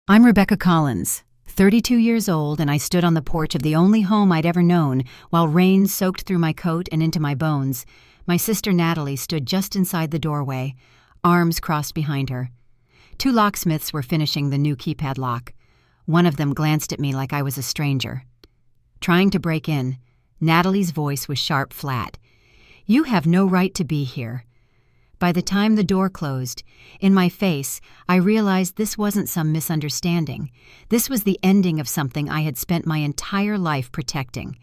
I'm Rebecca Collins, 32 years old, and I stood on the porch of the only home I'd ever known while rain soaked through my coat and into my bones. My sister Natalie stood just inside the doorway, arms crossed behind her. Two locksmiths were finishing the new keypad lock. One of them glanced at me like I was a stranger. Trying to break in, Natalie's voice was sharp flat. "You have no right to be here." By the time the door closed, in my face, I realized this wasn't some misunderstanding. This was the ending of something I had spent my entire life protecting.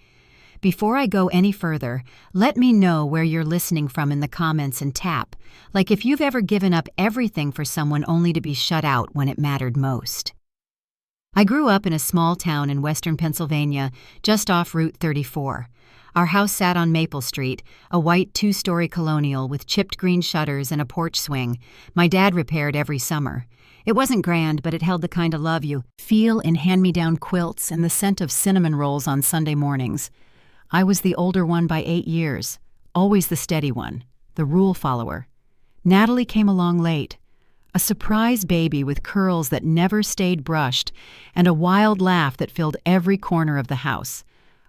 Before I go any further, let me know where you're listening from in the comments and tap, like if you've ever given up everything for someone only to be shut out when it mattered most. I grew up in a small town in western Pennsylvania, just off Route 34. Our house sat on Maple Street, a white two-story colonial with chipped green shutters and a porch swing. My dad repaired every summer. It wasn't grand, but it held the kind of love you feel in hand-me-down quilts and the scent of cinnamon rolls on Sunday mornings. I was the older one by 8 years, always the steady one, the rule follower. Natalie came along late, a surprise baby with curls that never stayed brushed and a wild laugh that filled every corner of the house.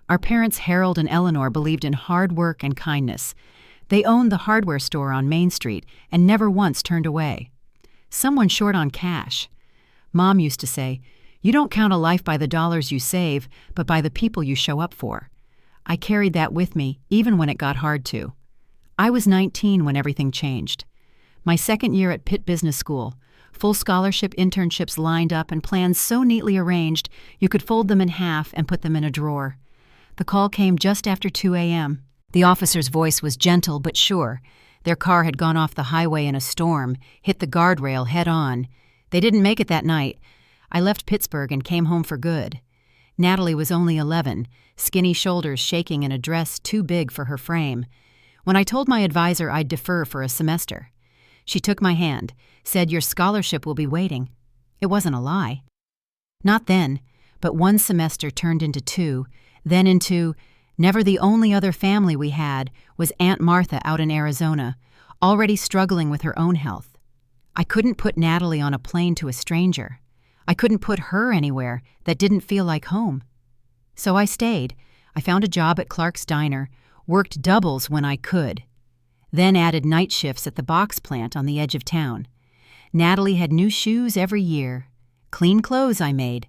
Our parents, Harold and Eleanor, believed in hard work and kindness. They owned the hardware store on Main Street and never once turned away. Someone short on cash. Mom used to say, "You don't count a life by the dollars you save, but by the people you show up for." I carried that with me, even when it got hard to. I was 19 when everything changed. My second year at Pitt Business School, full scholarship internships lined up and plans so neatly arranged you could fold them in half and put them in a drawer. The call came just after 2 a.m. The officer's voice was gentle but sure. Their car had gone off the highway in a storm, hit the guardrail head-on. They didn't make it that night. I left Pittsburgh and came home for good. Natalie was only 11, skinny shoulders shaking in a dress too big for her frame. When I told my advisor I'd defer for a semester, she took my hand, said, "Your scholarship will be waiting." It wasn't a lie. Not then, but one semester turned into two, then into, never the only other family we had was Aunt Martha out in Arizona, already struggling with her own health. I couldn't put Natalie on a plane to a stranger. I couldn't put her anywhere that didn't feel like home. So I stayed. I found a job at Clark's Diner, worked doubles when I could, then added night shifts at the box plant on the edge of town. Natalie had new shoes every year. Clean clothes I made.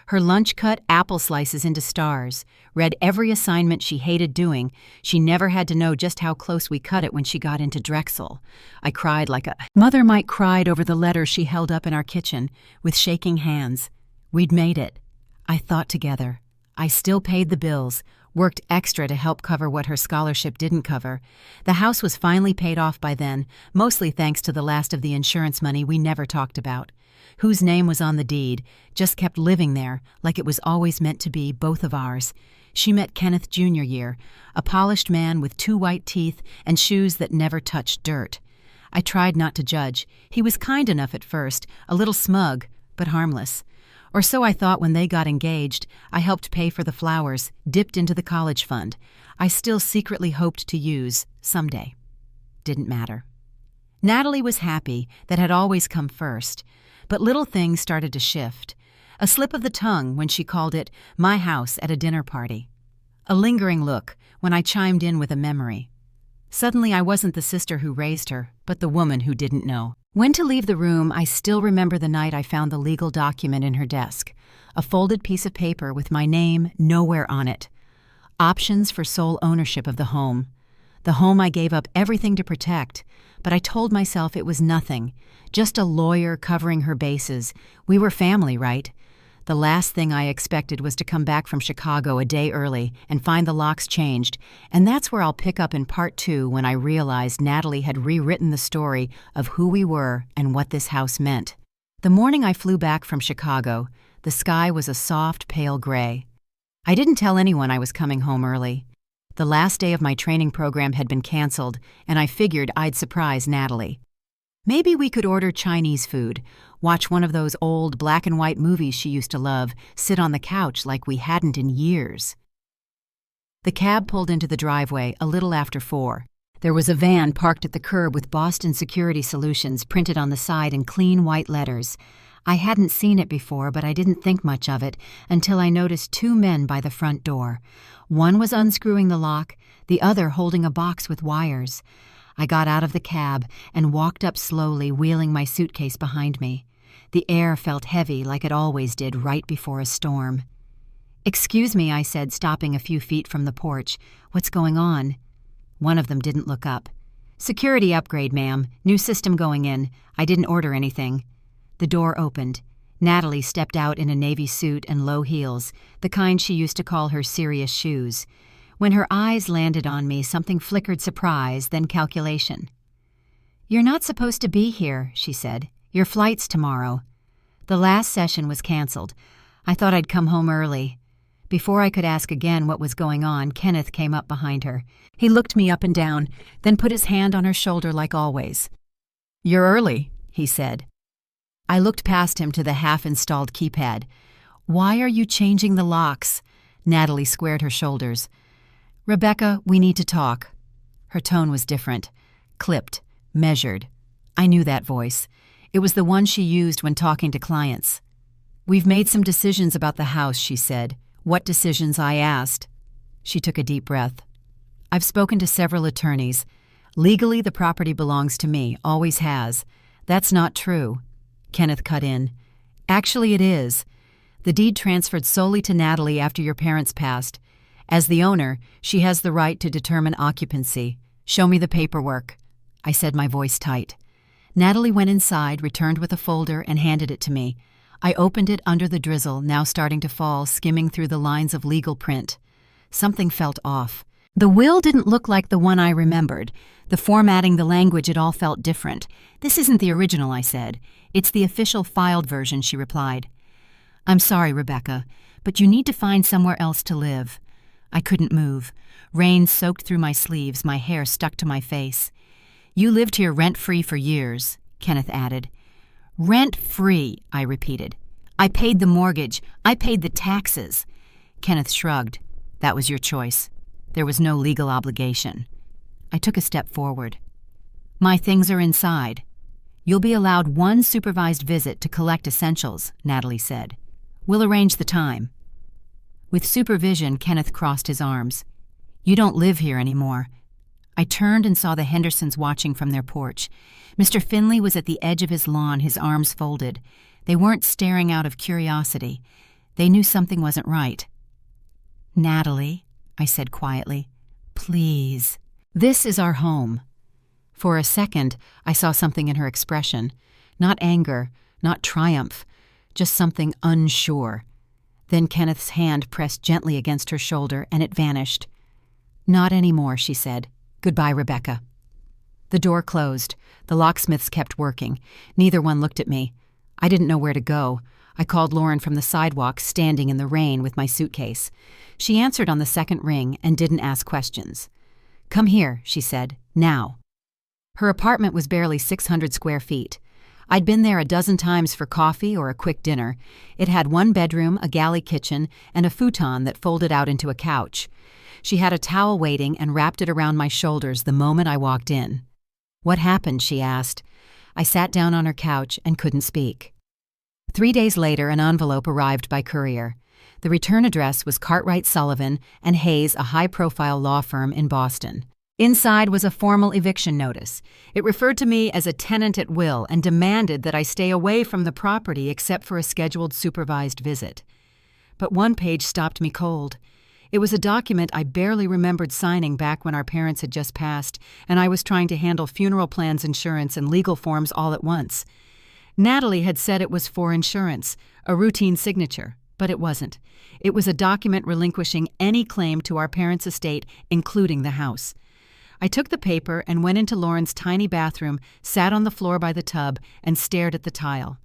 Her lunch cut apple slices into stars, read every assignment she hated doing. She never had to know just how close we cut it when she got into Drexel. I cried like a mother might cried over the letter she held up in our kitchen, with shaking hands. We'd made it. I thought together. I still paid the bills, worked extra to help cover what her scholarship didn't cover. The house was finally paid off by then, mostly thanks to the last of the insurance money we never talked about. Whose name was on the deed, just kept living there like it was always meant to be, both of ours. She met Kenneth Jr. year, a polished man with 2 white teeth and shoes that never touched dirt. I tried not to judge. He was kind enough at first, a little smug, but harmless. Or so I thought when they got engaged. I helped pay for the flowers, dipped into the college fund. I still secretly hoped to use, someday. Didn't matter. Natalie was happy. That had always come first. But little things started to shift. A slip of the tongue when she called it my house at a dinner party. A lingering look when I chimed in with a memory. Suddenly I wasn't the sister who raised her, but the woman who didn't know. When to leave the room, I still remember the night I found the legal document in her desk. A folded piece of paper with my name nowhere on it. Options for sole ownership of the home. The home I gave up everything to protect, but I told myself it was nothing, just a lawyer covering her bases. We were family, right? The last thing I expected was to come back from Chicago a day early and find the locks changed, and that's where I'll pick up in part 2 when I realized Natalie had rewritten the story of who we were and what this house meant. The morning I flew back from Chicago, the sky was a soft, pale gray. I didn't tell anyone I was coming home early. The last day of my training program had been canceled, and I figured I'd surprise Natalie. Maybe we could order Chinese food, watch one of those old black and white movies she used to love, sit on the couch like we hadn't in years. The cab pulled into the driveway a little after 4. There was a van parked at the curb with Boston Security Solutions printed on the side in clean white letters. I hadn't seen it before, but I didn't think much of it until I noticed two men by the front door. One was unscrewing the lock, the other holding a box with wires. I got out of the cab and walked up slowly, wheeling my suitcase behind me. The air felt heavy like it always did right before a storm. "Excuse me," I said, stopping a few feet from the porch. "What's going on?" One of them didn't look up. "Security upgrade, ma'am. New system going in. I didn't order anything." The door opened. Natalie stepped out in a navy suit and low heels, the kind she used to call her serious shoes. When her eyes landed on me, something flickered surprise, then calculation. "You're not supposed to be here," she said. "Your flight's tomorrow." The last session was canceled. I thought I'd come home early. Before I could ask again what was going on, Kenneth came up behind her. He looked me up and down, then put his hand on her shoulder like always. "You're early," he said. I looked past him to the half-installed keypad. "Why are you changing the locks?" Natalie squared her shoulders. "Rebecca, we need to talk." Her tone was different, clipped, measured. I knew that voice. It was the one she used when talking to clients. "We've made some decisions about the house," she said. "What decisions?" I asked. She took a deep breath. "I've spoken to several attorneys. Legally, the property belongs to me, always has. That's not true." Kenneth cut in. "Actually, it is. The deed transferred solely to Natalie after your parents passed. As the owner, she has the right to determine occupancy. Show me the paperwork." I said, my voice tight. Natalie went inside, returned with a folder, and handed it to me. I opened it under the drizzle, now starting to fall, skimming through the lines of legal print. Something felt off. The will didn't look like the one I remembered. The formatting, the language, it all felt different. "This isn't the original," I said. "It's the official filed version," she replied. "I'm sorry, Rebecca, but you need to find somewhere else to live." I couldn't move. Rain soaked through my sleeves, my hair stuck to my face. "You lived here rent-free for years," Kenneth added. "Rent-free," I repeated. "I paid the mortgage. I paid the taxes." Kenneth shrugged. "That was your choice. There was no legal obligation." I took a step forward. "My things are inside. You'll be allowed one supervised visit to collect essentials," Natalie said. "We'll arrange the time." With supervision, Kenneth crossed his arms. "You don't live here anymore." I turned and saw the Hendersons watching from their porch. Mr. Finley was at the edge of his lawn, his arms folded. They weren't staring out of curiosity. They knew something wasn't right. "Natalie," I said quietly, "please. This is our home." For a second, I saw something in her expression. Not anger, not triumph, just something unsure. Then Kenneth's hand pressed gently against her shoulder, and it vanished. "Not anymore," she said. "Goodbye, Rebecca." The door closed. The locksmiths kept working. Neither one looked at me. I didn't know where to go. I called Lauren from the sidewalk, standing in the rain with my suitcase. She answered on the second ring and didn't ask questions. "Come here," she said. "Now." Her apartment was barely 600 square feet. I'd been there a dozen times for coffee or a quick dinner. It had one bedroom, a galley kitchen, and a futon that folded out into a couch. She had a towel waiting and wrapped it around my shoulders the moment I walked in. "What happened?" she asked. I sat down on her couch and couldn't speak. 3 days later, an envelope arrived by courier. The return address was Cartwright Sullivan and Hayes, a high-profile law firm in Boston. Inside was a formal eviction notice. It referred to me as a tenant at will and demanded that I stay away from the property except for a scheduled supervised visit. But one page stopped me cold. It was a document I barely remembered signing back when our parents had just passed, and I was trying to handle funeral plans, insurance, and legal forms all at once. Natalie had said it was for insurance, a routine signature, but it wasn't. It was a document relinquishing any claim to our parents' estate, including the house. I took the paper and went into Lauren's tiny bathroom, sat on the floor by the tub, and stared at the tile.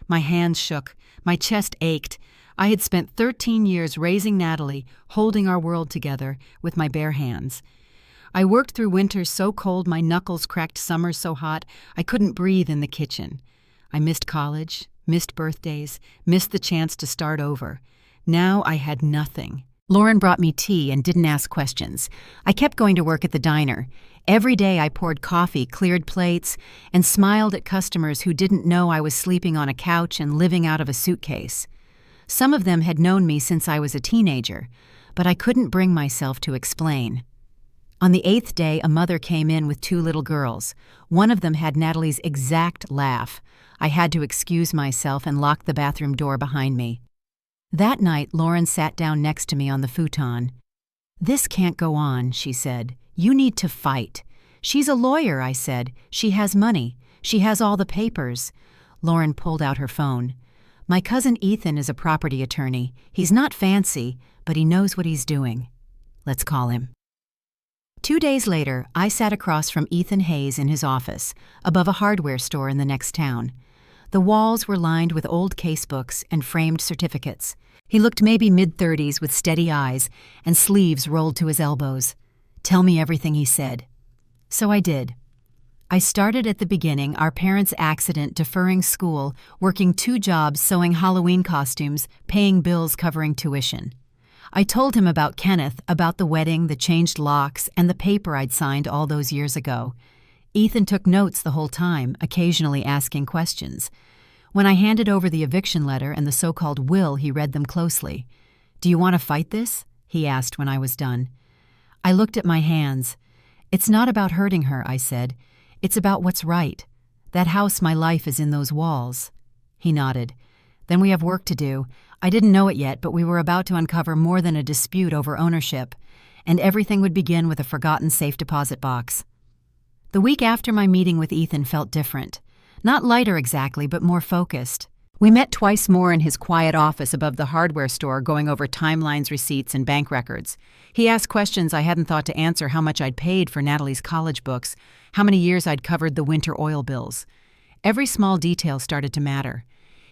My hands shook. My chest ached. I had spent 13 years raising Natalie, holding our world together, with my bare hands. I worked through winters so cold my knuckles cracked, summers so hot I couldn't breathe in the kitchen. I missed college, missed birthdays, missed the chance to start over. Now I had nothing. Lauren brought me tea and didn't ask questions. I kept going to work at the diner. Every day I poured coffee, cleared plates, and smiled at customers who didn't know I was sleeping on a couch and living out of a suitcase. Some of them had known me since I was a teenager, but I couldn't bring myself to explain. On the 8th day, a mother came in with 2 little girls. One of them had Natalie's exact laugh. I had to excuse myself and lock the bathroom door behind me. That night, Lauren sat down next to me on the futon. "This can't go on," she said. "You need to fight." "She's a lawyer," I said. "She has money. She has all the papers." Lauren pulled out her phone. "My cousin Ethan is a property attorney. He's not fancy, but he knows what he's doing. Let's call him." 2 days later, I sat across from Ethan Hayes in his office, above a hardware store in the next town. The walls were lined with old casebooks and framed certificates. He looked maybe mid-30s with steady eyes and sleeves rolled to his elbows. "Tell me everything," he said. So I did. I started at the beginning, our parents' accident, deferring school, working 2 jobs, sewing Halloween costumes, paying bills, covering tuition. I told him about Kenneth, about the wedding, the changed locks, and the paper I'd signed all those years ago. Ethan took notes the whole time, occasionally asking questions. When I handed over the eviction letter and the so-called will, he read them closely. "Do you want to fight this?" he asked when I was done. I looked at my hands. "It's not about hurting her," I said. "It's about what's right. That house, my life, is in those walls." He nodded. "Then we have work to do. I didn't know it yet, but we were about to uncover more than a dispute over ownership, and everything would begin with a forgotten safe deposit box." The week after my meeting with Ethan felt different. Not lighter exactly, but more focused. We met twice more in his quiet office above the hardware store, going over timelines, receipts, and bank records. He asked questions I hadn't thought to answer: how much I'd paid for Natalie's college books, how many years I'd covered the winter oil bills. Every small detail started to matter.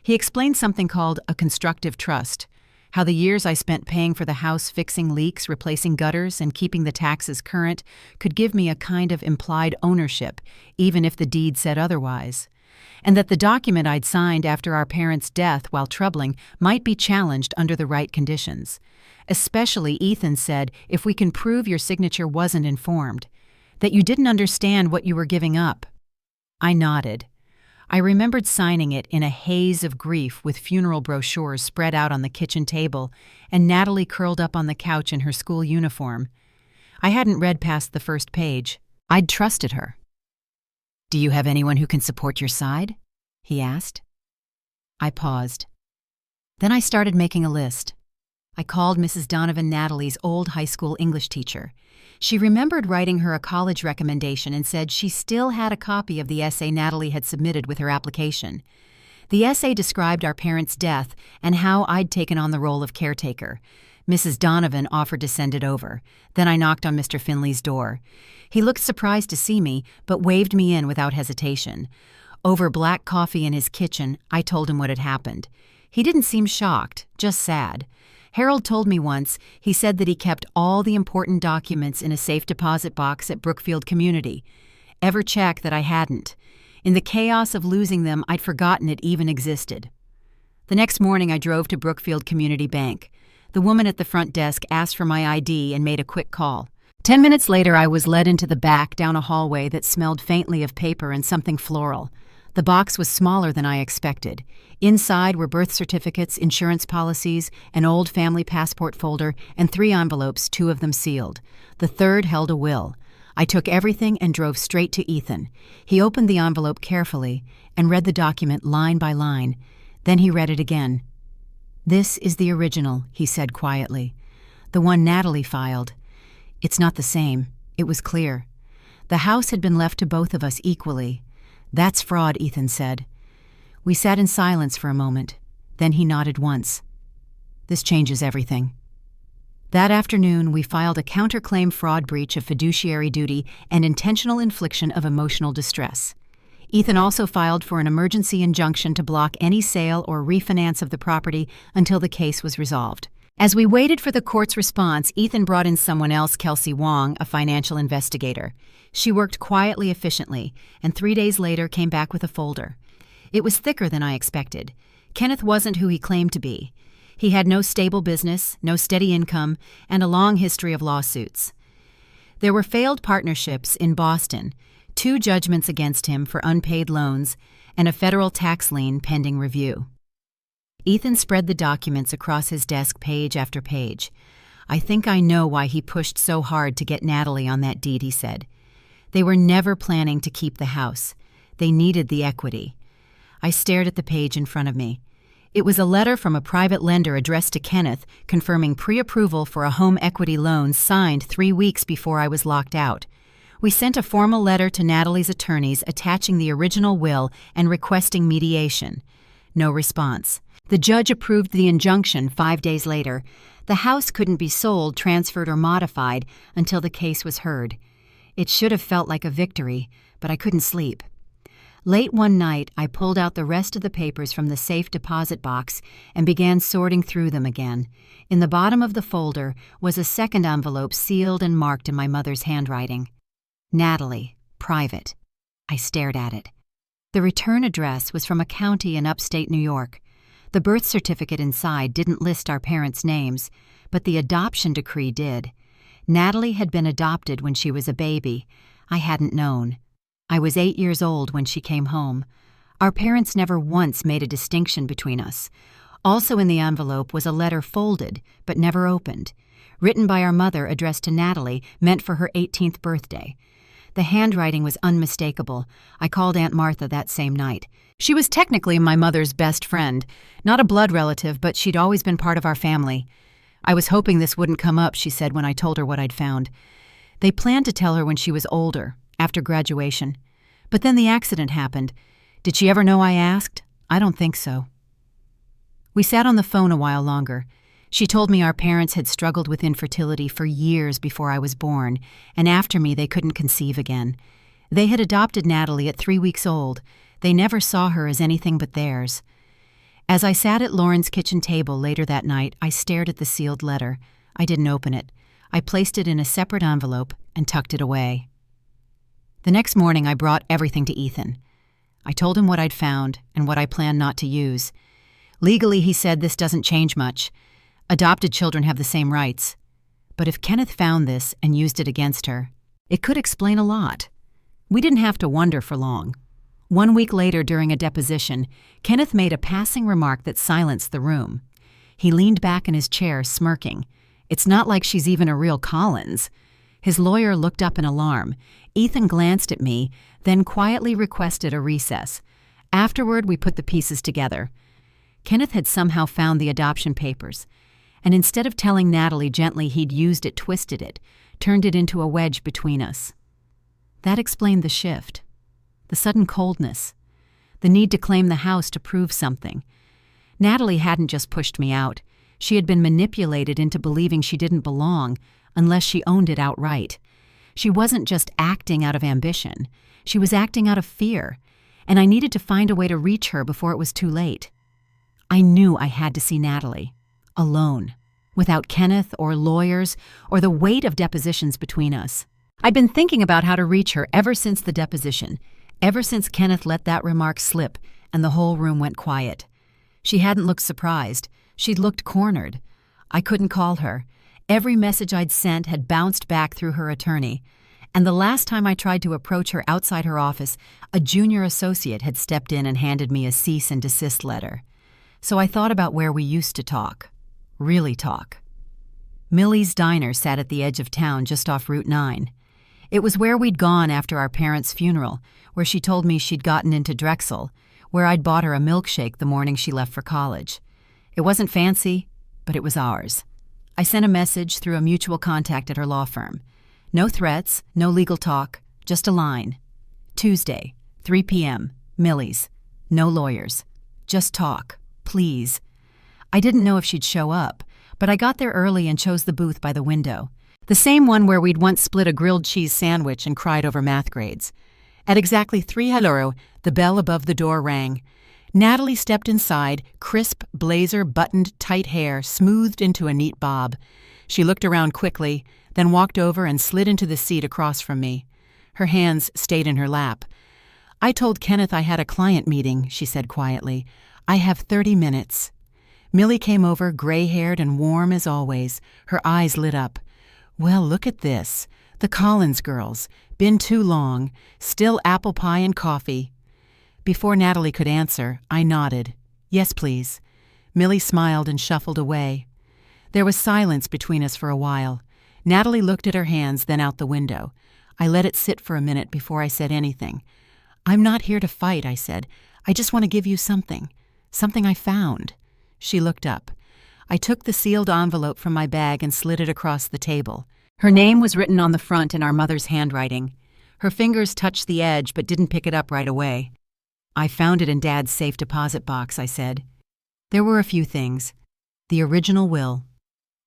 He explained something called a constructive trust, how the years I spent paying for the house, fixing leaks, replacing gutters, and keeping the taxes current could give me a kind of implied ownership, even if the deed said otherwise. And that the document I'd signed after our parents' death, while troubling, might be challenged under the right conditions. Especially, Ethan said, if we can prove your signature wasn't informed, that you didn't understand what you were giving up. I nodded. I remembered signing it in a haze of grief, with funeral brochures spread out on the kitchen table and Natalie curled up on the couch in her school uniform. I hadn't read past the first page. I'd trusted her. "Do you have anyone who can support your side?" he asked. I paused. Then I started making a list. I called Mrs. Donovan, Natalie's old high school English teacher. She remembered writing her a college recommendation and said she still had a copy of the essay Natalie had submitted with her application. The essay described our parents' death and how I'd taken on the role of caretaker. Mrs. Donovan offered to send it over. Then I knocked on Mr. Finley's door. He looked surprised to see me, but waved me in without hesitation. Over black coffee in his kitchen, I told him what had happened. He didn't seem shocked, just sad. Harold told me once, he said that he kept all the important documents in a safe deposit box at Brookfield Community. Ever check that I hadn't. In the chaos of losing them, I'd forgotten it even existed. The next morning, I drove to Brookfield Community Bank. The woman at the front desk asked for my ID and made a quick call. 10 minutes later, I was led into the back down a hallway that smelled faintly of paper and something floral. The box was smaller than I expected. Inside were birth certificates, insurance policies, an old family passport folder, and 3 envelopes, 2 of them sealed. The third held a will. I took everything and drove straight to Ethan. He opened the envelope carefully and read the document line by line. Then he read it again. "This is the original," he said quietly. "The one Natalie filed. It's not the same." It was clear. The house had been left to both of us equally. "That's fraud," Ethan said. We sat in silence for a moment. Then he nodded once. "This changes everything." That afternoon, we filed a counterclaim fraud, breach of fiduciary duty, and intentional infliction of emotional distress. Ethan also filed for an emergency injunction to block any sale or refinance of the property until the case was resolved. As we waited for the court's response, Ethan brought in someone else, Kelsey Wong, a financial investigator. She worked quietly, efficiently, and 3 days later came back with a folder. It was thicker than I expected. Kenneth wasn't who he claimed to be. He had no stable business, no steady income, and a long history of lawsuits. There were failed partnerships in Boston, 2 judgments against him for unpaid loans, and a federal tax lien pending review. Ethan spread the documents across his desk page after page. "I think I know why he pushed so hard to get Natalie on that deed," he said. "They were never planning to keep the house. They needed the equity." I stared at the page in front of me. It was a letter from a private lender addressed to Kenneth confirming pre-approval for a home equity loan signed 3 weeks before I was locked out. We sent a formal letter to Natalie's attorneys attaching the original will and requesting mediation. No response. The judge approved the injunction 5 days later. The house couldn't be sold, transferred, or modified until the case was heard. It should have felt like a victory, but I couldn't sleep. Late one night, I pulled out the rest of the papers from the safe deposit box and began sorting through them again. In the bottom of the folder was a second envelope sealed and marked in my mother's handwriting. Natalie, private. I stared at it. The return address was from a county in upstate New York. The birth certificate inside didn't list our parents' names, but the adoption decree did. Natalie had been adopted when she was a baby. I hadn't known. I was 8 years old when she came home. Our parents never once made a distinction between us. Also in the envelope was a letter folded, but never opened, written by our mother addressed to Natalie, meant for her 18th birthday. The handwriting was unmistakable. I called Aunt Martha that same night. She was technically my mother's best friend, not a blood relative, but she'd always been part of our family. "I was hoping this wouldn't come up," she said when I told her what I'd found. They planned to tell her when she was older, after graduation. But then the accident happened. Did she ever know I asked? I don't think so. We sat on the phone a while longer. She told me our parents had struggled with infertility for years before I was born, and after me they couldn't conceive again. They had adopted Natalie at 3 weeks old. They never saw her as anything but theirs. As I sat at Lauren's kitchen table later that night, I stared at the sealed letter. I didn't open it. I placed it in a separate envelope and tucked it away. The next morning, I brought everything to Ethan. I told him what I'd found and what I planned not to use. Legally, he said, this doesn't change much. Adopted children have the same rights. But if Kenneth found this and used it against her, it could explain a lot. We didn't have to wonder for long. 1 week later, during a deposition, Kenneth made a passing remark that silenced the room. He leaned back in his chair, smirking. "It's not like she's even a real Collins." His lawyer looked up in alarm. Ethan glanced at me, then quietly requested a recess. Afterward, we put the pieces together. Kenneth had somehow found the adoption papers, and instead of telling Natalie gently he'd used it, twisted it, turned it into a wedge between us. That explained the shift, the sudden coldness, the need to claim the house to prove something. Natalie hadn't just pushed me out. She had been manipulated into believing she didn't belong unless she owned it outright. She wasn't just acting out of ambition. She was acting out of fear, and I needed to find a way to reach her before it was too late. I knew I had to see Natalie, alone, without Kenneth or lawyers or the weight of depositions between us. I'd been thinking about how to reach her ever since the deposition, ever since Kenneth let that remark slip and the whole room went quiet. She hadn't looked surprised. She'd looked cornered. I couldn't call her. Every message I'd sent had bounced back through her attorney. And the last time I tried to approach her outside her office, a junior associate had stepped in and handed me a cease and desist letter. So I thought about where we used to talk. Really talk. Millie's Diner sat at the edge of town just off Route 9. It was where we'd gone after our parents' funeral, where she told me she'd gotten into Drexel, where I'd bought her a milkshake the morning she left for college. It wasn't fancy, but it was ours. I sent a message through a mutual contact at her law firm. No threats, no legal talk, just a line. Tuesday, 3 p.m., Millie's. No lawyers. Just talk, please. I didn't know if she'd show up, but I got there early and chose the booth by the window. The same one where we'd once split a grilled cheese sandwich and cried over math grades. At exactly 3:00, the bell above the door rang. Natalie stepped inside, crisp, blazer-buttoned, tight hair smoothed into a neat bob. She looked around quickly, then walked over and slid into the seat across from me. Her hands stayed in her lap. "I told Kenneth I had a client meeting," she said quietly. "I have 30 minutes. Millie came over, gray-haired and warm as always. Her eyes lit up. "Well, look at this. The Collins girls. Been too long. Still apple pie and coffee." Before Natalie could answer, I nodded. "Yes, please." Millie smiled and shuffled away. There was silence between us for a while. Natalie looked at her hands, then out the window. I let it sit for a minute before I said anything. "I'm not here to fight," I said. "I just want to give you something. Something I found." She looked up. I took the sealed envelope from my bag and slid it across the table. Her name was written on the front in our mother's handwriting. Her fingers touched the edge but didn't pick it up right away. "I found it in Dad's safe deposit box," I said. There were a few things. The original will.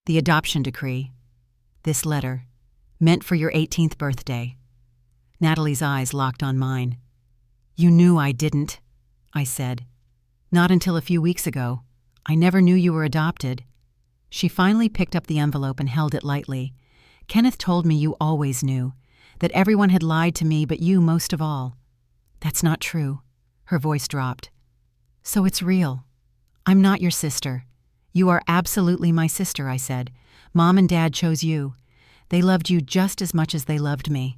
The adoption decree. This letter. Meant for your 18th birthday. Natalie's eyes locked on mine. "You knew I didn't," I said. "Not until a few weeks ago. I never knew you were adopted." She finally picked up the envelope and held it lightly. "Kenneth told me you always knew, that everyone had lied to me but you most of all." "That's not true." Her voice dropped. "So it's real. I'm not your sister. You are absolutely my sister," I said. "Mom and Dad chose you. They loved you just as much as they loved me."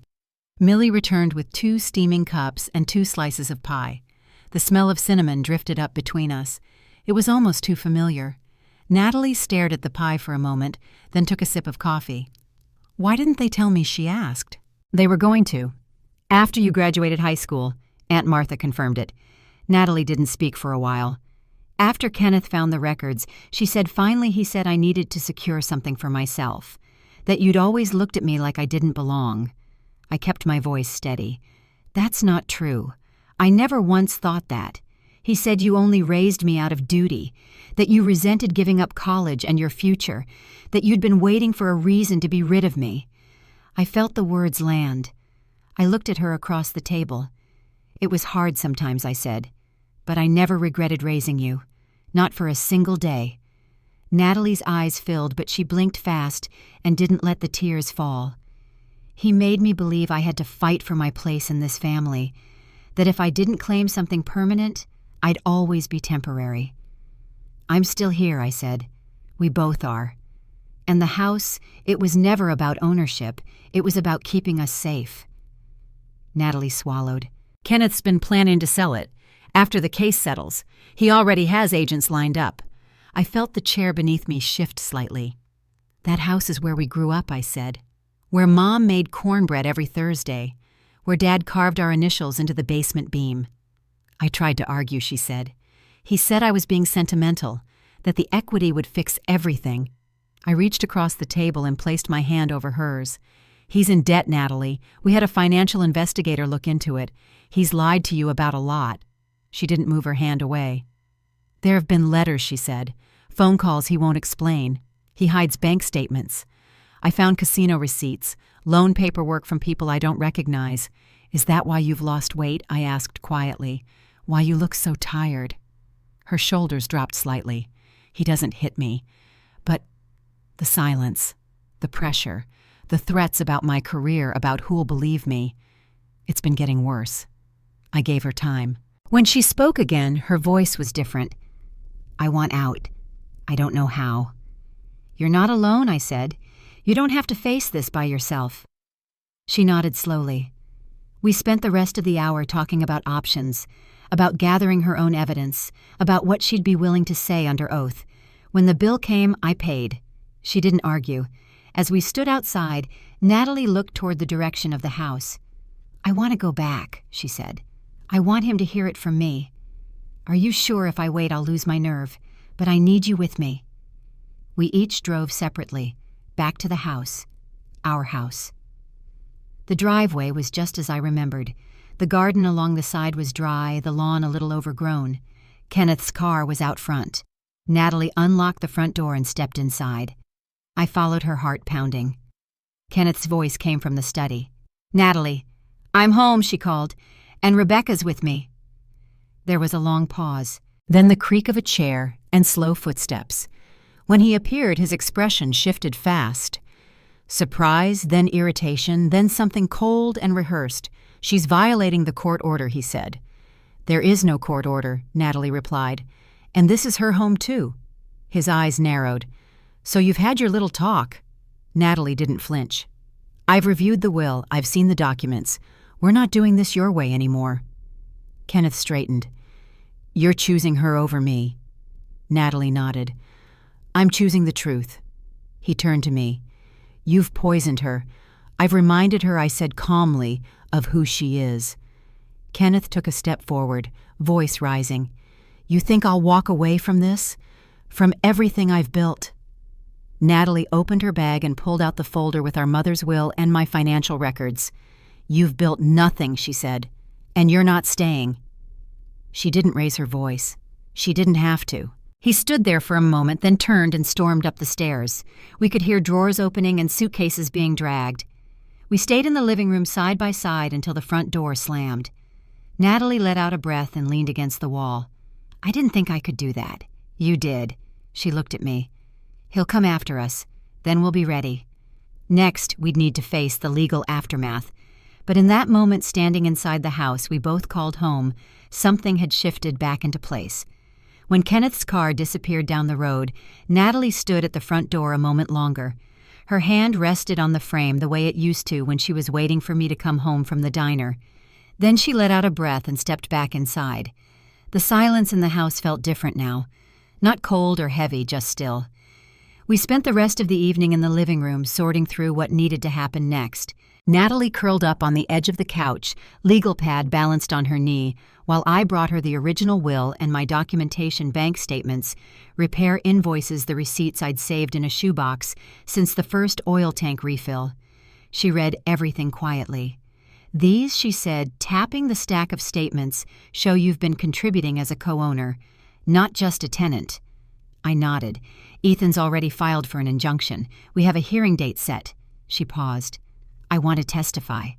Millie returned with 2 steaming cups and 2 slices of pie. The smell of cinnamon drifted up between us. It was almost too familiar. Natalie stared at the pie for a moment, then took a sip of coffee. "Why didn't they tell me?" she asked. "They were going to. After you graduated high school," Aunt Martha confirmed it. Natalie didn't speak for a while. "After Kenneth found the records, she said finally he said I needed to secure something for myself. That you'd always looked at me like I didn't belong." I kept my voice steady. "That's not true. I never once thought that. He said you only raised me out of duty, that you resented giving up college and your future, that you'd been waiting for a reason to be rid of me." I felt the words land. I looked at her across the table. "It was hard sometimes," I said, "but I never regretted raising you. Not for a single day." Natalie's eyes filled, but she blinked fast and didn't let the tears fall. "He made me believe I had to fight for my place in this family, that if I didn't claim something permanent, I'd always be temporary." "I'm still here," I said. "We both are. And the house, it was never about ownership. It was about keeping us safe." Natalie swallowed. "Kenneth's been planning to sell it. After the case settles. He already has agents lined up." I felt the chair beneath me shift slightly. "That house is where we grew up," I said. "Where Mom made cornbread every Thursday. Where Dad carved our initials into the basement beam." I tried to argue, she said. "He said I was being sentimental, that the equity would fix everything." I reached across the table and placed my hand over hers. "He's in debt, Natalie. We had a financial investigator look into it. He's lied to you about a lot." She didn't move her hand away. "There have been letters," she said. "Phone calls he won't explain. He hides bank statements. I found casino receipts, loan paperwork from people I don't recognize. Is that why you've lost weight?" I asked quietly. "Why you look so tired?" Her shoulders dropped slightly. "He doesn't hit me. But the silence, the pressure, the threats about my career, about who'll believe me. It's been getting worse." I gave her time. When she spoke again, her voice was different. "I want out. I don't know how." "You're not alone," I said. "You don't have to face this by yourself." She nodded slowly. We spent the rest of the hour talking about options, about gathering her own evidence, about what she'd be willing to say under oath. When the bill came, I paid. She didn't argue. As we stood outside, Natalie looked toward the direction of the house. "I want to go back," she said. "I want him to hear it from me. Are you sure if I wait I'll lose my nerve? But I need you with me." We each drove separately, back to the house, our house. The driveway was just as I remembered. The garden along the side was dry, the lawn a little overgrown. Kenneth's car was out front. Natalie unlocked the front door and stepped inside. I followed her, heart pounding. Kenneth's voice came from the study. "Natalie, I'm home," she called, "and Rebecca's with me." There was a long pause, then the creak of a chair and slow footsteps. When he appeared, his expression shifted fast. Surprise, then irritation, then something cold and rehearsed. "She's violating the court order," he said. "There is no court order," Natalie replied. "And this is her home, too." His eyes narrowed. "So you've had your little talk." Natalie didn't flinch. "I've reviewed the will. I've seen the documents. We're not doing this your way anymore." Kenneth straightened. "You're choosing her over me." Natalie nodded. "I'm choosing the truth." He turned to me. "You've poisoned her. I've reminded her," I said calmly, "of who she is." Kenneth took a step forward, voice rising. "You think I'll walk away from this? From everything I've built?" Natalie opened her bag and pulled out the folder with our mother's will and my financial records. "You've built nothing," she said, "and you're not staying." She didn't raise her voice. She didn't have to. He stood there for a moment, then turned and stormed up the stairs. We could hear drawers opening and suitcases being dragged. We stayed in the living room side by side until the front door slammed. Natalie let out a breath and leaned against the wall. "I didn't think I could do that." "You did." She looked at me. "He'll come after us. Then we'll be ready." Next, we'd need to face the legal aftermath. But in that moment, standing inside the house we both called home, something had shifted back into place. When Kenneth's car disappeared down the road, Natalie stood at the front door a moment longer. Her hand rested on the frame the way it used to when she was waiting for me to come home from the diner. Then she let out a breath and stepped back inside. The silence in the house felt different now. Not cold or heavy, just still. We spent the rest of the evening in the living room sorting through what needed to happen next. Natalie curled up on the edge of the couch, legal pad balanced on her knee, while I brought her the original will and my documentation, bank statements, repair invoices, the receipts I'd saved in a shoebox since the first oil tank refill. She read everything quietly. "These," she said, tapping the stack of statements, "show you've been contributing as a co-owner, not just a tenant." I nodded. "Ethan's already filed for an injunction. We have a hearing date set." She paused. "I want to testify."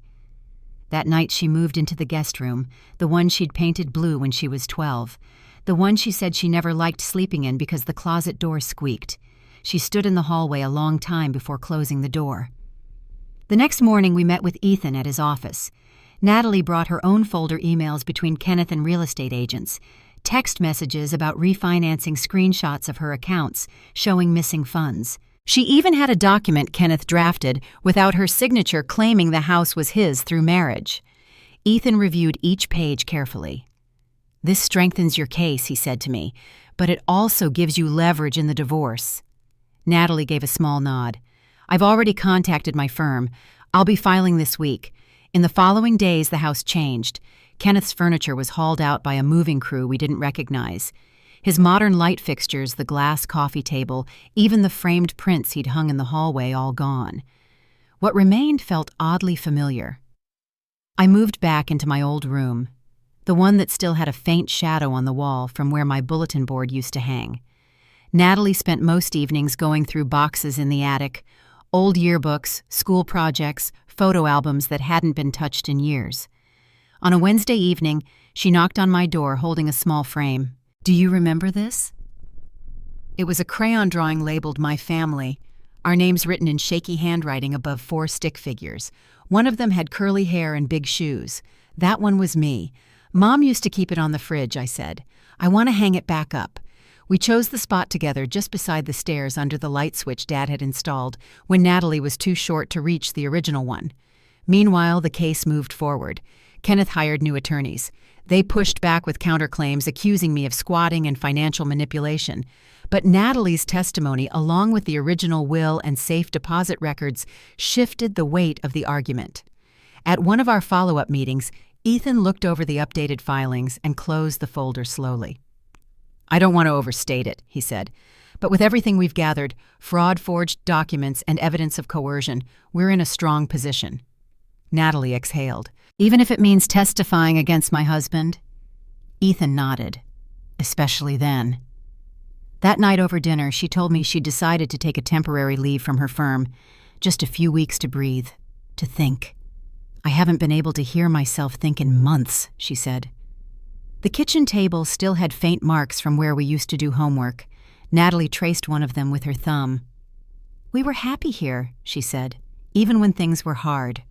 That night she moved into the guest room, the one she'd painted blue when she was 12, the one she said she never liked sleeping in because the closet door squeaked. She stood in the hallway a long time before closing the door. The next morning we met with Ethan at his office. Natalie brought her own folder emails between Kenneth and real estate agents, text messages about refinancing, screenshots of her accounts showing missing funds. She even had a document Kenneth drafted without her signature claiming the house was his through marriage. Ethan reviewed each page carefully. "This strengthens your case," he said to me, "but it also gives you leverage in the divorce." Natalie gave a small nod. "I've already contacted my firm. I'll be filing this week." In the following days, the house changed. Kenneth's furniture was hauled out by a moving crew we didn't recognize. His modern light fixtures, the glass coffee table, even the framed prints he'd hung in the hallway, all gone. What remained felt oddly familiar. I moved back into my old room, the one that still had a faint shadow on the wall from where my bulletin board used to hang. Natalie spent most evenings going through boxes in the attic, old yearbooks, school projects, photo albums that hadn't been touched in years. On a Wednesday evening, she knocked on my door holding a small frame. "Do you remember this?" It was a crayon drawing labeled "My Family," our names written in shaky handwriting above 4 stick figures. One of them had curly hair and big shoes. That one was me. "Mom used to keep it on the fridge," I said. "I want to hang it back up." We chose the spot together just beside the stairs under the light switch Dad had installed when Natalie was too short to reach the original one. Meanwhile, the case moved forward. Kenneth hired new attorneys. They pushed back with counterclaims accusing me of squatting and financial manipulation. But Natalie's testimony, along with the original will and safe deposit records, shifted the weight of the argument. At one of our follow-up meetings, Ethan looked over the updated filings and closed the folder slowly. "I don't want to overstate it," he said, "but with everything we've gathered, fraud-forged documents and evidence of coercion, we're in a strong position." Natalie exhaled. "Even if it means testifying against my husband?" Ethan nodded. "Especially then." That night over dinner, she told me she'd decided to take a temporary leave from her firm, just a few weeks to breathe, to think. "I haven't been able to hear myself think in months," she said. The kitchen table still had faint marks from where we used to do homework. Natalie traced one of them with her thumb. "We were happy here," she said, "even when things were hard."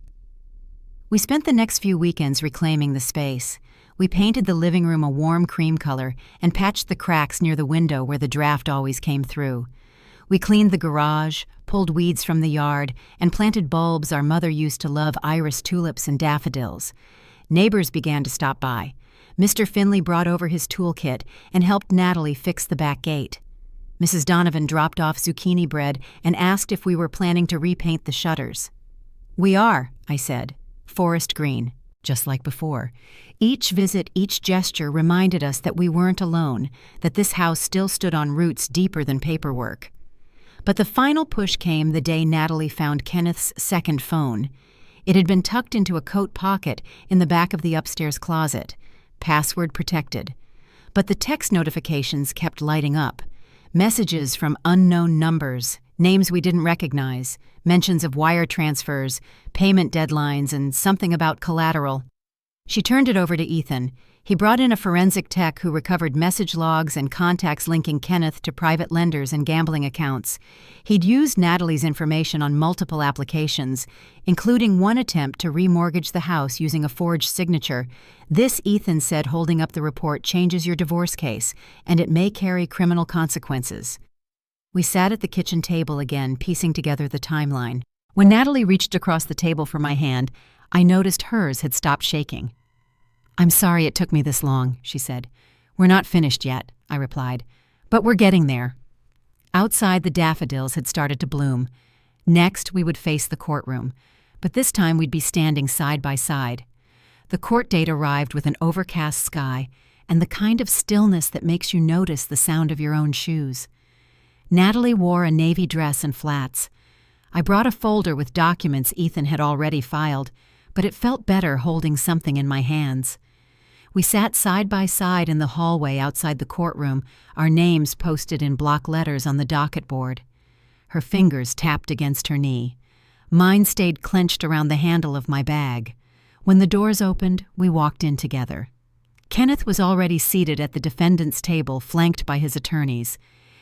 We spent the next few weekends reclaiming the space. We painted the living room a warm cream color and patched the cracks near the window where the draft always came through. We cleaned the garage, pulled weeds from the yard, and planted bulbs our mother used to love, iris tulips and daffodils. Neighbors began to stop by. Mr. Finley brought over his toolkit and helped Natalie fix the back gate. Mrs. Donovan dropped off zucchini bread and asked if we were planning to repaint the shutters. "We are," I said. "Forest green," just like before. Each visit, each gesture reminded us that we weren't alone, that this house still stood on roots deeper than paperwork. But the final push came the day Natalie found Kenneth's second phone. It had been tucked into a coat pocket in the back of the upstairs closet, password protected. But the text notifications kept lighting up. Messages from unknown numbers, names we didn't recognize, mentions of wire transfers, payment deadlines, and something about collateral. She turned it over to Ethan. He brought in a forensic tech who recovered message logs and contacts linking Kenneth to private lenders and gambling accounts. He'd used Natalie's information on multiple applications, including one attempt to remortgage the house using a forged signature. This, Ethan said, holding up the report, changes your divorce case, and it may carry criminal consequences. We sat at the kitchen table again, piecing together the timeline. When Natalie reached across the table for my hand, I noticed hers had stopped shaking. "I'm sorry it took me this long," she said. "We're not finished yet," I replied, "but we're getting there." Outside, the daffodils had started to bloom. Next, we would face the courtroom, but this time we'd be standing side by side. The court date arrived with an overcast sky and the kind of stillness that makes you notice the sound of your own shoes. Natalie wore a navy dress and flats. I brought a folder with documents Ethan had already filed, but it felt better holding something in my hands. We sat side by side in the hallway outside the courtroom, our names posted in block letters on the docket board. Her fingers tapped against her knee. Mine stayed clenched around the handle of my bag. When the doors opened, we walked in together. Kenneth was already seated at the defendant's table, flanked by his attorneys.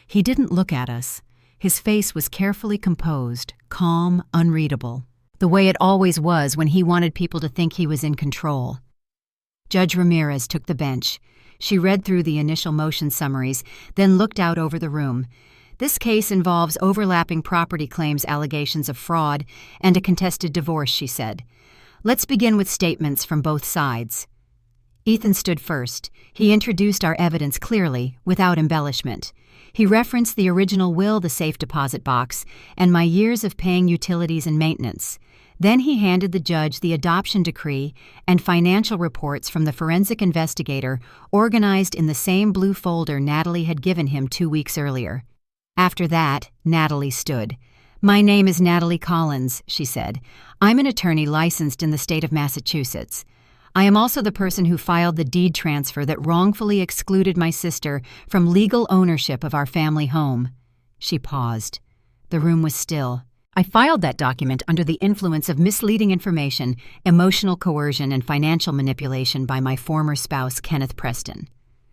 He didn't look at us. His face was carefully composed, calm, unreadable, the way it always was when he wanted people to think he was in control. Judge Ramirez took the bench. She read through the initial motion summaries, then looked out over the room. "This case involves overlapping property claims, allegations of fraud, and a contested divorce," she said. "Let's begin with statements from both sides." Ethan stood first. He introduced our evidence clearly, without embellishment. He referenced the original will, the safe deposit box, and my years of paying utilities and maintenance. Then he handed the judge the adoption decree and financial reports from the forensic investigator, organized in the same blue folder Natalie had given him 2 weeks earlier. After that, Natalie stood. "My name is Natalie Collins," she said. "I'm an attorney licensed in the state of Massachusetts. I am also the person who filed the deed transfer that wrongfully excluded my sister from legal ownership of our family home." She paused. The room was still. "I filed that document under the influence of misleading information, emotional coercion, and financial manipulation by my former spouse, Kenneth Preston."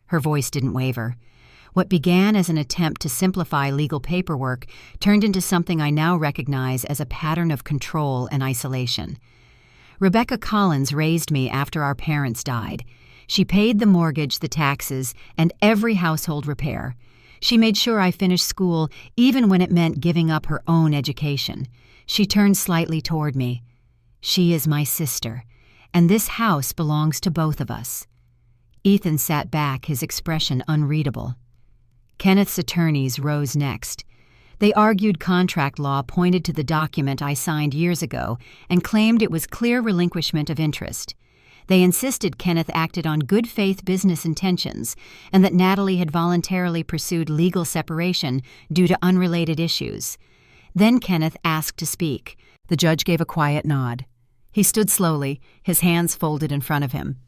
Her voice didn't waver. What began as an attempt to simplify legal paperwork turned into something I now recognize as a pattern of control and isolation. Rebecca Collins raised me after our parents died. She paid the mortgage, the taxes, and every household repair. She made sure I finished school, even when it meant giving up her own education. She turned slightly toward me. "She is my sister, and this house belongs to both of us." Ethan sat back, his expression unreadable. Kenneth's attorneys rose next. They argued contract law pointed to the document I signed years ago and claimed it was clear relinquishment of interest. They insisted Kenneth acted on good faith business intentions and that Natalie had voluntarily pursued legal separation due to unrelated issues. Then Kenneth asked to speak. The judge gave a quiet nod. He stood slowly, his hands folded in front of him.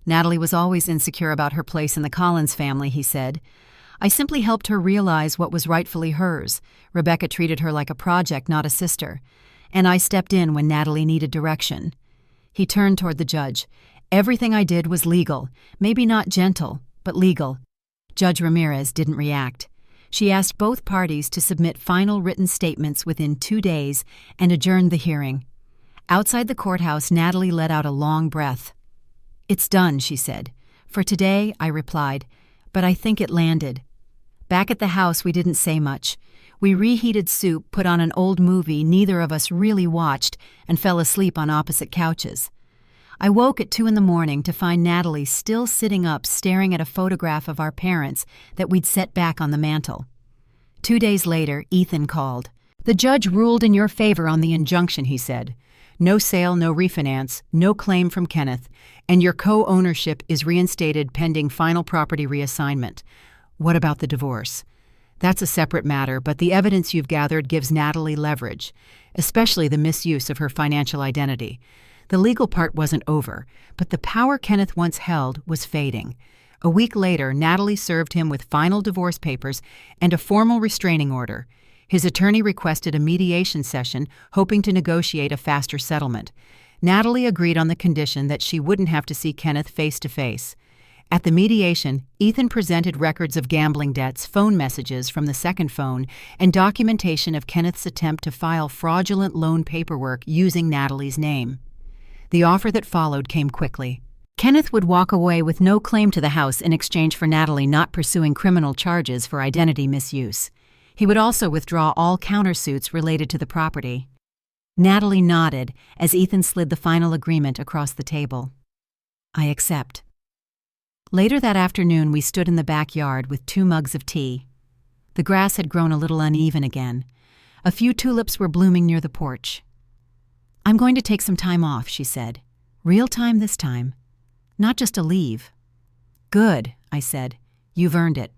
"Natalie was always insecure about her place in the Collins family," he said. "I simply helped her realize what was rightfully hers. Rebecca treated her like a project, not a sister. And I stepped in when Natalie needed direction." He turned toward the judge. "Everything I did was legal. Maybe not gentle, but legal." Judge Ramirez didn't react. She asked both parties to submit final written statements within 2 days and adjourned the hearing. Outside the courthouse, Natalie let out a long breath. "It's done," she said. "For today," I replied, "but I think it landed." Back at the house, we didn't say much. We reheated soup, put on an old movie neither of us really watched, and fell asleep on opposite couches. I woke at 2 a.m. to find Natalie still sitting up staring at a photograph of our parents that we'd set back on the mantel. 2 days later, Ethan called. "The judge ruled in your favor on the injunction," he said. "No sale, no refinance, no claim from Kenneth, and your co-ownership is reinstated pending final property reassignment. What about the divorce?" "That's a separate matter, but the evidence you've gathered gives Natalie leverage, especially the misuse of her financial identity. The legal part wasn't over, but the power Kenneth once held was fading. A week later, Natalie served him with final divorce papers and a formal restraining order. His attorney requested a mediation session, hoping to negotiate a faster settlement. Natalie agreed on the condition that she wouldn't have to see Kenneth face to face. At the mediation, Ethan presented records of gambling debts, phone messages from the second phone, and documentation of Kenneth's attempt to file fraudulent loan paperwork using Natalie's name. The offer that followed came quickly. Kenneth would walk away with no claim to the house in exchange for Natalie not pursuing criminal charges for identity misuse. He would also withdraw all countersuits related to the property. Natalie nodded as Ethan slid the final agreement across the table. "I accept." Later that afternoon, we stood in the backyard with 2 mugs of tea. The grass had grown a little uneven again. A few tulips were blooming near the porch. "I'm going to take some time off," she said. "Real time this time. Not just a leave." "Good," I said. "You've earned it."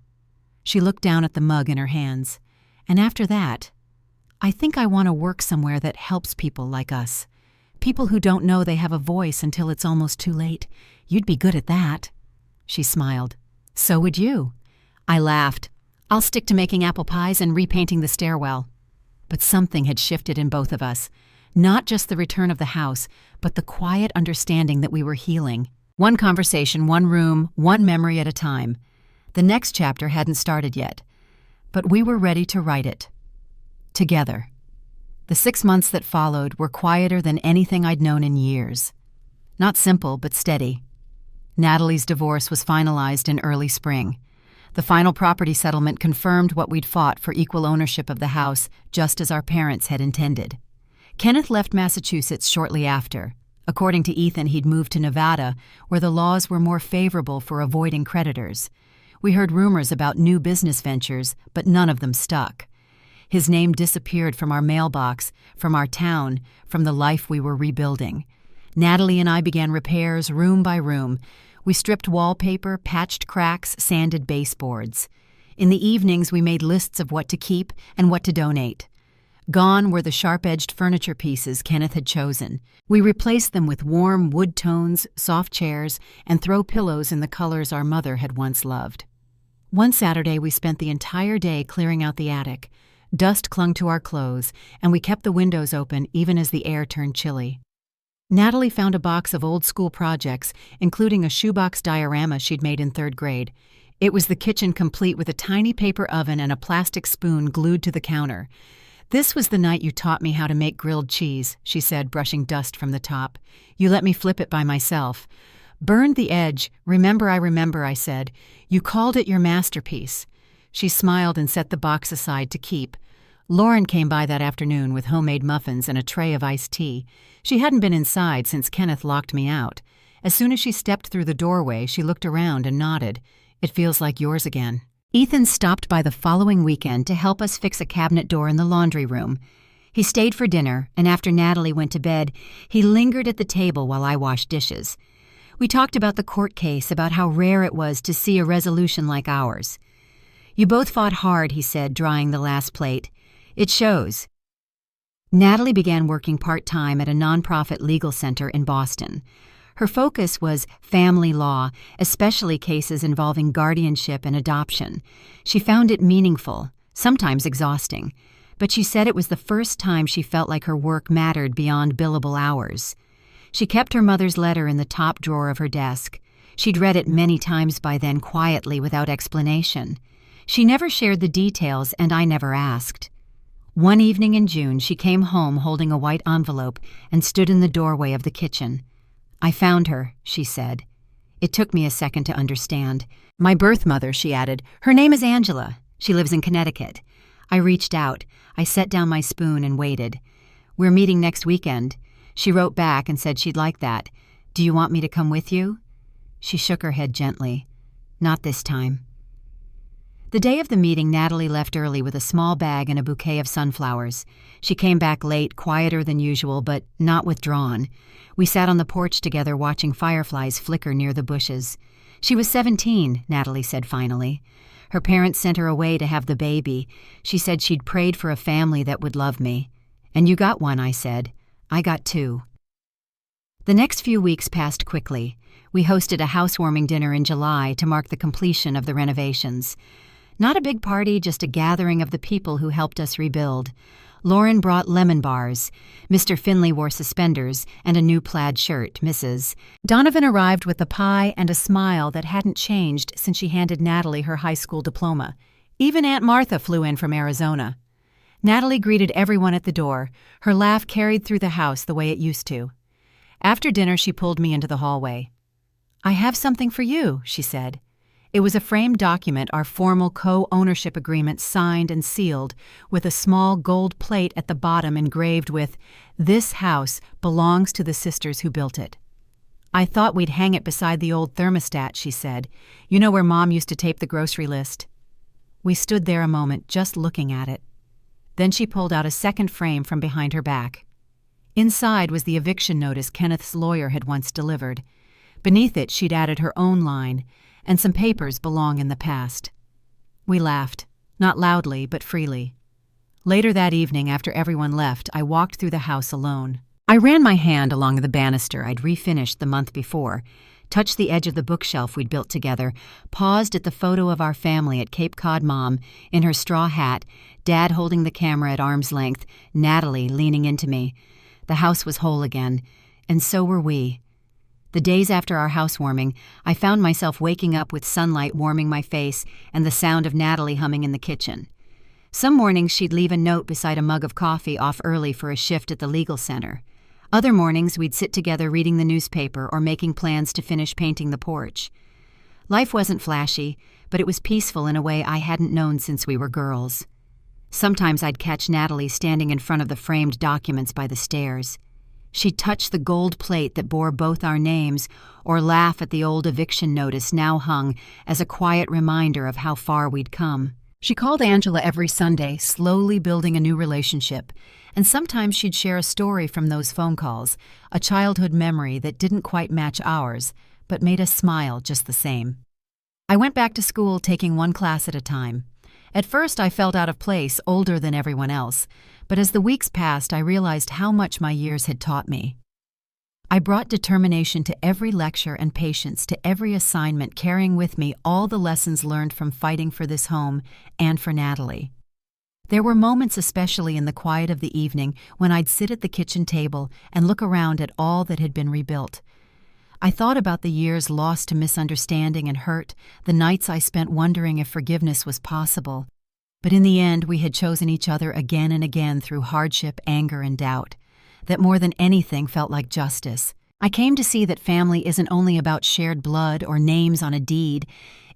She looked down at the mug in her hands. "And after that, I think I want to work somewhere that helps people like us. People who don't know they have a voice until it's almost too late. You'd be good at that." She smiled. "So would you." I laughed. "I'll stick to making apple pies and repainting the stairwell." But something had shifted in both of us. Not just the return of the house, but the quiet understanding that we were healing. One conversation, one room, one memory at a time. The next chapter hadn't started yet, but we were ready to write it. Together. The 6 months that followed were quieter than anything I'd known in years. Not simple, but steady. Natalie's divorce was finalized in early spring. The final property settlement confirmed what we'd fought for: equal ownership of the house, just as our parents had intended. Kenneth left Massachusetts shortly after. According to Ethan, he'd moved to Nevada, where the laws were more favorable for avoiding creditors. We heard rumors about new business ventures, but none of them stuck. His name disappeared from our mailbox, from our town, from the life we were rebuilding. Natalie and I began repairs room by room. We stripped wallpaper, patched cracks, sanded baseboards. In the evenings, we made lists of what to keep and what to donate. Gone were the sharp-edged furniture pieces Kenneth had chosen. We replaced them with warm wood tones, soft chairs, and throw pillows in the colors our mother had once loved. One Saturday, we spent the entire day clearing out the attic. Dust clung to our clothes, and we kept the windows open even as the air turned chilly. Natalie found a box of old-school projects, including a shoebox diorama she'd made in 3rd grade. It was the kitchen complete with a tiny paper oven and a plastic spoon glued to the counter. "This was the night you taught me how to make grilled cheese," she said, brushing dust from the top. "You let me flip it by myself." "Burned the edge. Remember, I said. "You called it your masterpiece." She smiled and set the box aside to keep. Lauren came by that afternoon with homemade muffins and a tray of iced tea. She hadn't been inside since Kenneth locked me out. As soon as she stepped through the doorway, she looked around and nodded. "It feels like yours again." Ethan stopped by the following weekend to help us fix a cabinet door in the laundry room. He stayed for dinner, and after Natalie went to bed, he lingered at the table while I washed dishes. We talked about the court case, about how rare it was to see a resolution like ours. "You both fought hard," he said, drying the last plate. "It shows." Natalie began working part-time at a nonprofit legal center in Boston. Her focus was family law, especially cases involving guardianship and adoption. She found it meaningful, sometimes exhausting, but she said it was the first time she felt like her work mattered beyond billable hours. She kept her mother's letter in the top drawer of her desk. She'd read it many times by then quietly without explanation. She never shared the details, and I never asked. One evening in June, she came home holding a white envelope and stood in the doorway of the kitchen. "I found her," she said. It took me a second to understand. My birth mother, she added. Her name is Angela. She lives in Connecticut. I reached out. I set down my spoon and waited. We're meeting next weekend. She wrote back and said she'd like that. Do you want me to come with you? She shook her head gently. Not this time. The day of the meeting, Natalie left early with a small bag and a bouquet of sunflowers. She came back late, quieter than usual, but not withdrawn. We sat on the porch together watching fireflies flicker near the bushes. She was 17, Natalie said finally. Her parents sent her away to have the baby. She said she'd prayed for a family that would love me. And you got one, I said. I got two. The next few weeks passed quickly. We hosted a housewarming dinner in July to mark the completion of the renovations. Not a big party, just a gathering of the people who helped us rebuild. Lauren brought lemon bars. Mr. Finley wore suspenders and a new plaid shirt, Mrs. Donovan arrived with a pie and a smile that hadn't changed since she handed Natalie her high school diploma. Even Aunt Martha flew in from Arizona. Natalie greeted everyone at the door. Her laugh carried through the house the way it used to. After dinner, she pulled me into the hallway. I have something for you, she said. It was a framed document, our formal co-ownership agreement signed and sealed, with a small gold plate at the bottom engraved with, "This house belongs to the sisters who built it." I thought we'd hang it beside the old thermostat, she said. You know where Mom used to tape the grocery list? We stood there a moment, just looking at it. Then she pulled out a second frame from behind her back. Inside was the eviction notice Kenneth's lawyer had once delivered. Beneath it, she'd added her own line, and some papers belong in the past. We laughed, not loudly, but freely. Later that evening, after everyone left, I walked through the house alone. I ran my hand along the banister I'd refinished the month before, touched the edge of the bookshelf we'd built together, paused at the photo of our family at Cape Cod Mom, in her straw hat, Dad holding the camera at arm's length, Natalie leaning into me. The house was whole again, and so were we. The days after our housewarming, I found myself waking up with sunlight warming my face and the sound of Natalie humming in the kitchen. Some mornings she'd leave a note beside a mug of coffee off early for a shift at the legal center. Other mornings we'd sit together reading the newspaper or making plans to finish painting the porch. Life wasn't flashy, but it was peaceful in a way I hadn't known since we were girls. Sometimes I'd catch Natalie standing in front of the framed documents by the stairs. She'd touch the gold plate that bore both our names or laugh at the old eviction notice now hung as a quiet reminder of how far we'd come. She called Angela every Sunday, slowly building a new relationship, and sometimes she'd share a story from those phone calls, a childhood memory that didn't quite match ours, but made us smile just the same. I went back to school taking one class at a time. At first I felt out of place, older than everyone else, but as the weeks passed I realized how much my years had taught me. I brought determination to every lecture and patience to every assignment, carrying with me all the lessons learned from fighting for this home and for Natalie. There were moments, especially in the quiet of the evening, when I'd sit at the kitchen table and look around at all that had been rebuilt. I thought about the years lost to misunderstanding and hurt, the nights I spent wondering if forgiveness was possible. But in the end, we had chosen each other again and again through hardship, anger, and doubt. That more than anything felt like justice. I came to see that family isn't only about shared blood or names on a deed.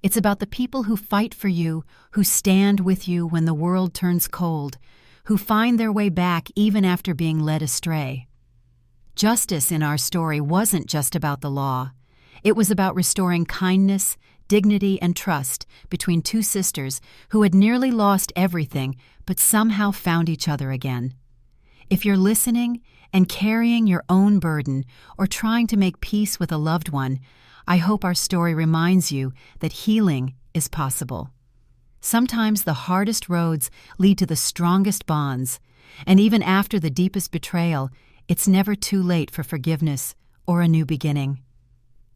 It's about the people who fight for you, who stand with you when the world turns cold, who find their way back even after being led astray. Justice in our story wasn't just about the law. It was about restoring kindness, dignity, and trust between two sisters who had nearly lost everything but somehow found each other again. If you're listening and carrying your own burden or trying to make peace with a loved one, I hope our story reminds you that healing is possible. Sometimes the hardest roads lead to the strongest bonds, and even after the deepest betrayal, it's never too late for forgiveness or a new beginning.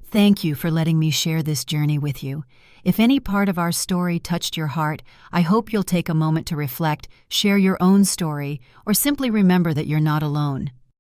Thank you for letting me share this journey with you. If any part of our story touched your heart, I hope you'll take a moment to reflect, share your own story, or simply remember that you're not alone.